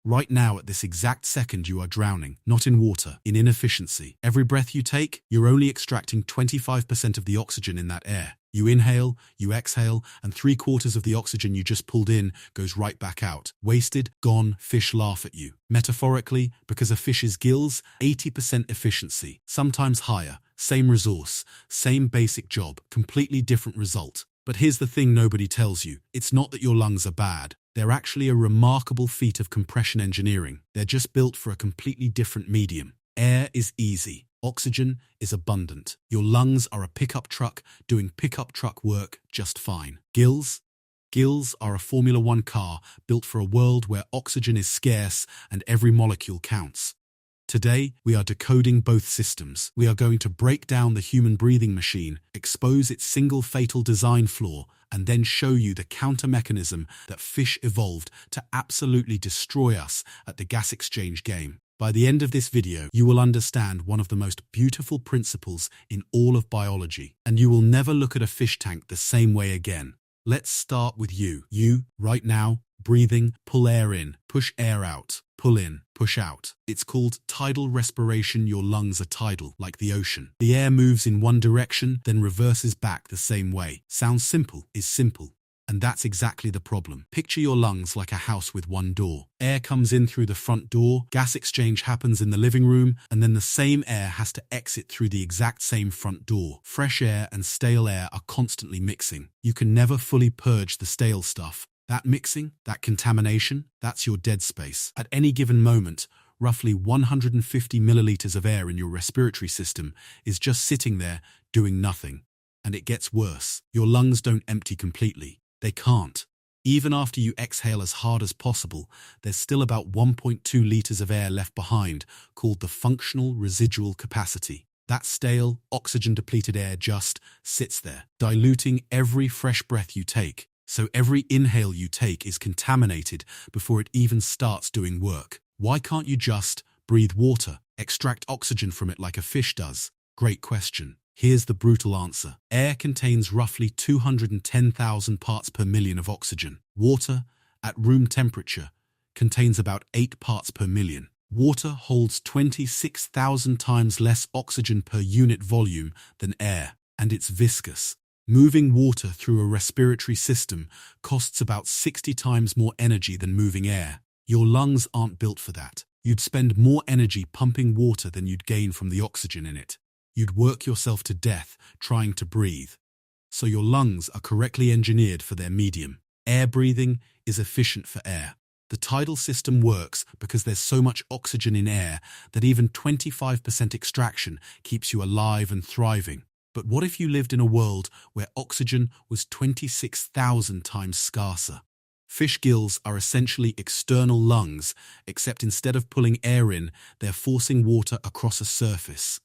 Right now, at this exact second, you are drowning, not in water, in inefficiency. Every breath you take, you're only extracting 25% of the oxygen in that air. You inhale, you exhale, and 3/4 of the oxygen you just pulled in goes right back out. Wasted, gone, fish laugh at you. Metaphorically, because a fish's gills, 80% efficiency, sometimes higher, same resource, same basic job, completely different result. But here's the thing nobody tells you. It's not that your lungs are bad. They're actually a remarkable feat of compression engineering. They're just built for a completely different medium. Air is easy. Oxygen is abundant. Your lungs are a pickup truck doing pickup truck work just fine. Gills? Gills are a Formula One car built for a world where oxygen is scarce and every molecule counts. Today, we are decoding both systems. We are going to break down the human breathing machine, expose its single fatal design flaw, and then show you the counter mechanism that fish evolved to absolutely destroy us at the gas exchange game. By the end of this video, you will understand one of the most beautiful principles in all of biology, and you will never look at a fish tank the same way again. Let's start with you. You, right now, breathing, pull air in, push air out, pull in, push out. It's called tidal respiration. Your lungs are tidal, like the ocean. The air moves in one direction, then reverses back the same way. Sounds simple, is simple. And that's exactly the problem. Picture your lungs like a house with one door. Air comes in through the front door, gas exchange happens in the living room, and then the same air has to exit through the exact same front door. Fresh air and stale air are constantly mixing. You can never fully purge the stale stuff. That mixing, that contamination, that's your dead space. At any given moment, roughly 150 milliliters of air in your respiratory system is just sitting there doing nothing. And it gets worse. Your lungs don't empty completely. They can't. Even after you exhale as hard as possible, there's still about 1.2 liters of air left behind, called the functional residual capacity. That stale, oxygen-depleted air just sits there, diluting every fresh breath you take. So every inhale you take is contaminated before it even starts doing work. Why can't you just breathe water, extract oxygen from it like a fish does? Great question. Here's the brutal answer. Air contains roughly 210,000 parts per million of oxygen. Water, at room temperature, contains about 8 parts per million. Water holds 26,000 times less oxygen per unit volume than air, and it's viscous. Moving water through a respiratory system costs about 60 times more energy than moving air. Your lungs aren't built for that. You'd spend more energy pumping water than you'd gain from the oxygen in it. You'd work yourself to death trying to breathe. So your lungs are correctly engineered for their medium. Air breathing is efficient for air. The tidal system works because there's so much oxygen in air that even 25% extraction keeps you alive and thriving. But what if you lived in a world where oxygen was 26,000 times scarcer? Fish gills are essentially external lungs, except instead of pulling air in, they're forcing water across a surface.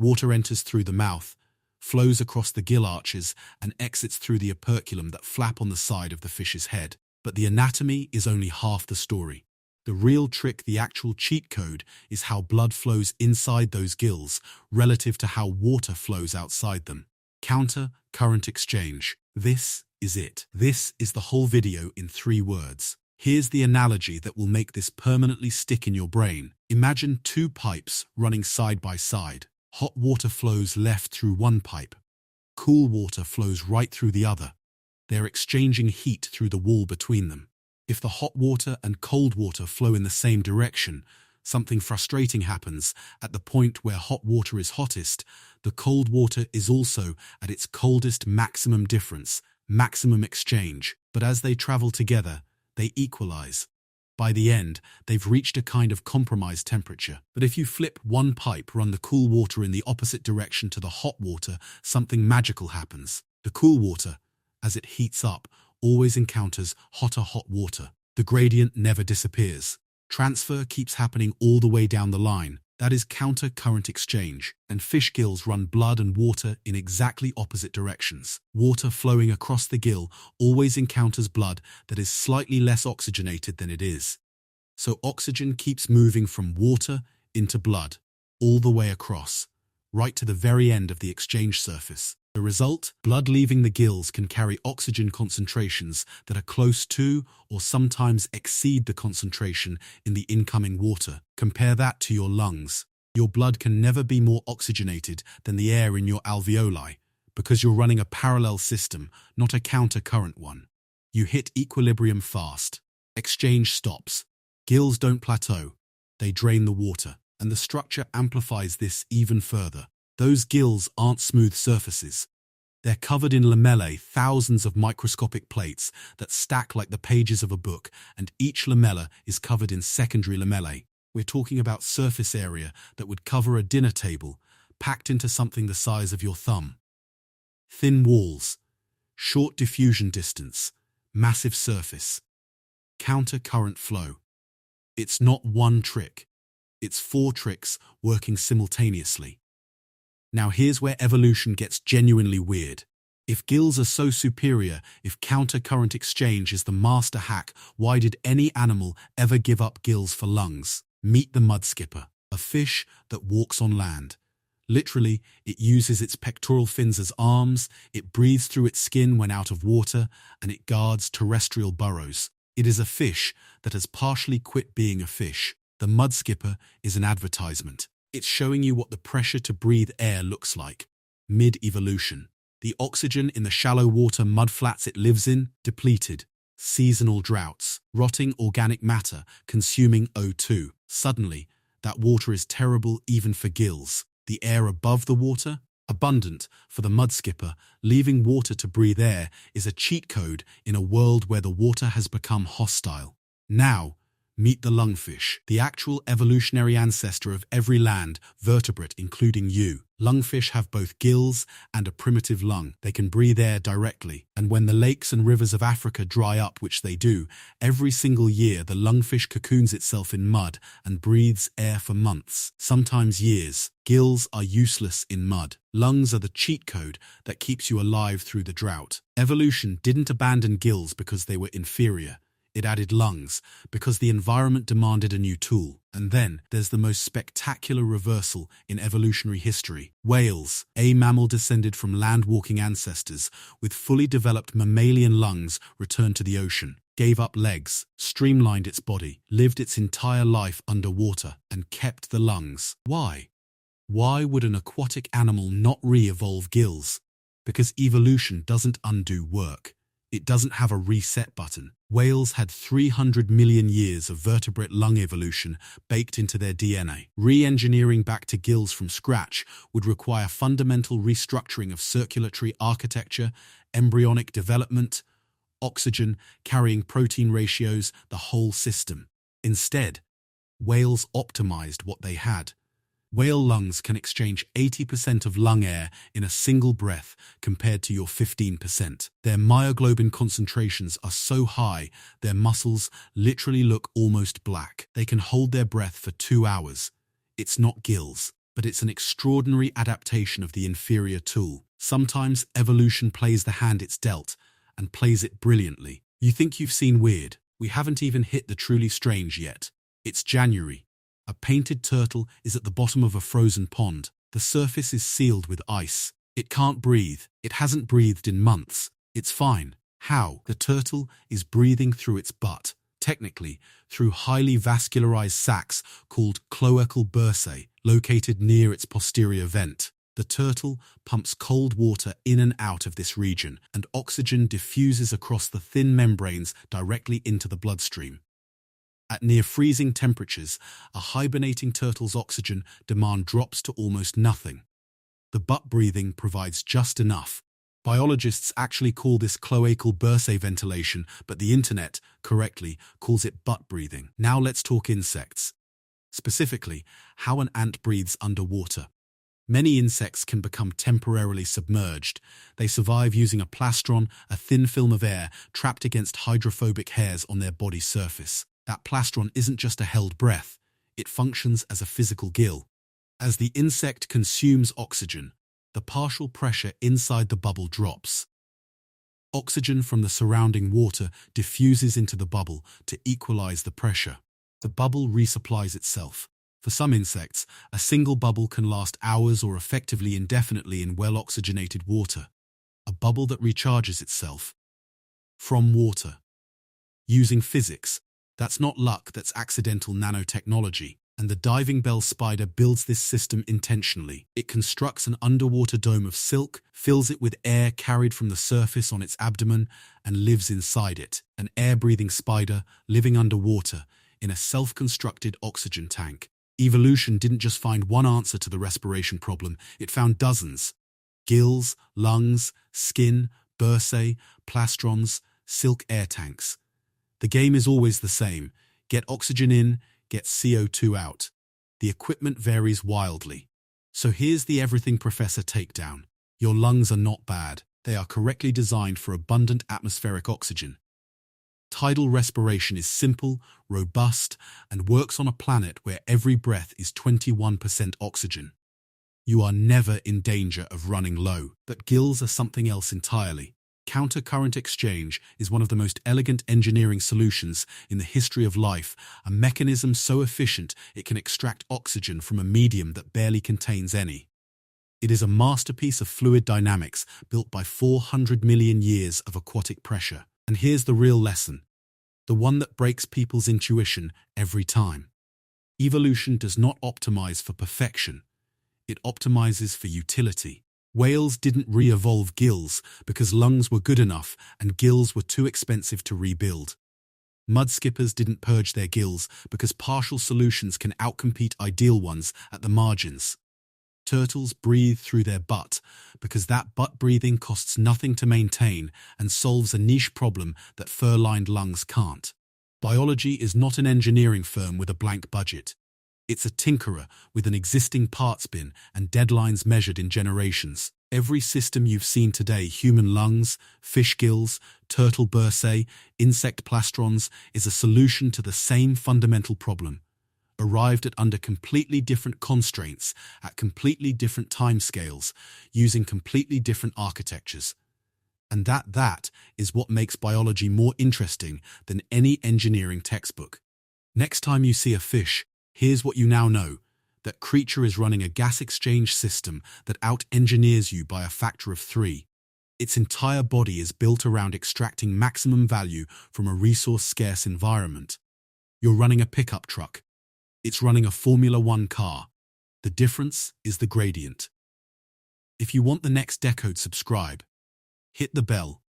Water enters through the mouth, flows across the gill arches, and exits through the operculum that flap on the side of the fish's head. But the anatomy is only half the story. The real trick, the actual cheat code, is how blood flows inside those gills relative to how water flows outside them. Counter current exchange. This is it. This is the whole video in 3 words. Here's the analogy that will make this permanently stick in your brain. Imagine 2 pipes running side by side. Hot water flows left through one pipe. Cool water flows right through the other. They're exchanging heat through the wall between them. If the hot water and cold water flow in the same direction, something frustrating happens. At the point where hot water is hottest, the cold water is also at its coldest. Maximum difference, maximum exchange. But as they travel together, they equalize. By the end, they've reached a kind of compromise temperature. But if you flip one pipe, run the cool water in the opposite direction to the hot water, something magical happens. The cool water, as it heats up, always encounters hotter hot water. The gradient never disappears. Transfer keeps happening all the way down the line. That is counter current exchange. And fish gills run blood and water in exactly opposite directions. Water flowing across the gill always encounters blood that is slightly less oxygenated than it is. So oxygen keeps moving from water into blood, all the way across. right to the very end of the exchange surface. The result? Blood leaving the gills can carry oxygen concentrations that are close to or sometimes exceed the concentration in the incoming water. Compare that to your lungs. Your blood can never be more oxygenated than the air in your alveoli, because you're running a parallel system, not a counter-current one. You hit equilibrium fast. Exchange stops. Gills don't plateau. They drain the water, and the structure amplifies this even further. Those gills aren't smooth surfaces. They're covered in lamellae, thousands of microscopic plates that stack like the pages of a book, and each lamella is covered in secondary lamellae. We're talking about surface area that would cover a dinner table, packed into something the size of your thumb. Thin walls, short diffusion distance, massive surface, counter-current flow. It's not one trick. It's 4 tricks working simultaneously. Now here's where evolution gets genuinely weird. If gills are so superior, if counter-current exchange is the master hack, why did any animal ever give up gills for lungs? Meet the mudskipper, a fish that walks on land. Literally, it uses its pectoral fins as arms, it breathes through its skin when out of water, and it guards terrestrial burrows. It is a fish that has partially quit being a fish. The mudskipper is an advertisement. It's showing you what the pressure to breathe air looks like. Mid-evolution. The oxygen in the shallow water mudflats it lives in, depleted. Seasonal droughts. Rotting organic matter, consuming O2. Suddenly, that water is terrible even for gills. The air above the water? Abundant for the mudskipper. Leaving water to breathe air is a cheat code in a world where the water has become hostile. Now, meet the lungfish, the actual evolutionary ancestor of every land vertebrate, including you. Lungfish have both gills and a primitive lung. They can breathe air directly, and when the lakes and rivers of Africa dry up, which they do, every single year the lungfish cocoons itself in mud and breathes air for months, sometimes years. Gills are useless in mud. Lungs are the cheat code that keeps you alive through the drought. Evolution didn't abandon gills because they were inferior. It added lungs because the environment demanded a new tool. And then there's the most spectacular reversal in evolutionary history. Whales, a mammal descended from land-walking ancestors with fully developed mammalian lungs, returned to the ocean, gave up legs, streamlined its body, lived its entire life underwater, and kept the lungs. Why? Why would an aquatic animal not re-evolve gills? Because evolution doesn't undo work. It doesn't have a reset button. Whales had 300 million years of vertebrate lung evolution baked into their DNA. Re-engineering back to gills from scratch would require fundamental restructuring of circulatory architecture, embryonic development, oxygen, carrying protein ratios, the whole system. Instead, whales optimized what they had. Whale lungs can exchange 80% of lung air in a single breath compared to your 15%. Their myoglobin concentrations are so high, their muscles literally look almost black. They can hold their breath for 2 hours. It's not gills, but it's an extraordinary adaptation of the inferior tool. Sometimes evolution plays the hand it's dealt, and plays it brilliantly. You think you've seen weird? We haven't even hit the truly strange yet. It's January. A painted turtle is at the bottom of a frozen pond. The surface is sealed with ice. It can't breathe. It hasn't breathed in months. It's fine. How? The turtle is breathing through its butt. Technically, through highly vascularized sacs called cloacal bursae, located near its posterior vent. The turtle pumps cold water in and out of this region, and oxygen diffuses across the thin membranes directly into the bloodstream. At near freezing temperatures, a hibernating turtle's oxygen demand drops to almost nothing. The butt breathing provides just enough. Biologists actually call this cloacal bursae ventilation, but the internet, correctly, calls it butt breathing. Now let's talk insects. Specifically, how an ant breathes underwater. Many insects can become temporarily submerged. They survive using a plastron, a thin film of air trapped against hydrophobic hairs on their body surface. That plastron isn't just a held breath, it functions as a physical gill. As the insect consumes oxygen, the partial pressure inside the bubble drops. Oxygen from the surrounding water diffuses into the bubble to equalize the pressure. The bubble resupplies itself. For some insects, a single bubble can last hours or effectively indefinitely in well-oxygenated water, a bubble that recharges itself from water. Using physics, that's not luck, that's accidental nanotechnology. And the diving bell spider builds this system intentionally. It constructs an underwater dome of silk, fills it with air carried from the surface on its abdomen, and lives inside it. An air-breathing spider living underwater in a self-constructed oxygen tank. Evolution didn't just find one answer to the respiration problem, it found dozens. Gills, lungs, skin, bursae, plastrons, silk air tanks. The game is always the same. Get oxygen in, get CO2 out. The equipment varies wildly. So here's the everything professor takedown. Your lungs are not bad. They are correctly designed for abundant atmospheric oxygen. Tidal respiration is simple, robust, and works on a planet where every breath is 21% oxygen. You are never in danger of running low. But gills are something else entirely. Counter-current exchange is one of the most elegant engineering solutions in the history of life, a mechanism so efficient it can extract oxygen from a medium that barely contains any. It is a masterpiece of fluid dynamics built by 400 million years of aquatic pressure. And here's the real lesson, the one that breaks people's intuition every time. Evolution does not optimize for perfection. It optimizes for utility. Whales didn't re-evolve gills because lungs were good enough and gills were too expensive to rebuild. Mudskippers didn't purge their gills because partial solutions can outcompete ideal ones at the margins. Turtles breathe through their butt because that butt breathing costs nothing to maintain and solves a niche problem that fur-lined lungs can't. Biology is not an engineering firm with a blank budget. It's a tinkerer with an existing parts bin and deadlines measured in generations. Every system you've seen today, human lungs, fish gills, turtle bursae, insect plastrons, is a solution to the same fundamental problem, arrived at under completely different constraints, at completely different timescales, using completely different architectures. And that is what makes biology more interesting than any engineering textbook. Next time you see a fish, here's what you now know. That creature is running a gas exchange system that out-engineers you by a factor of 3. Its entire body is built around extracting maximum value from a resource-scarce environment. You're running a pickup truck. It's running a Formula One car. The difference is the gradient. If you want the next decode, subscribe. Hit the bell.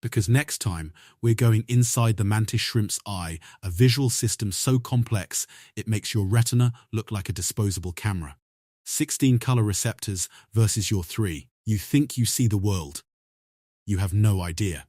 Because next time, we're going inside the mantis shrimp's eye, a visual system so complex it makes your retina look like a disposable camera. 16 color receptors versus your 3. You think you see the world. You have no idea.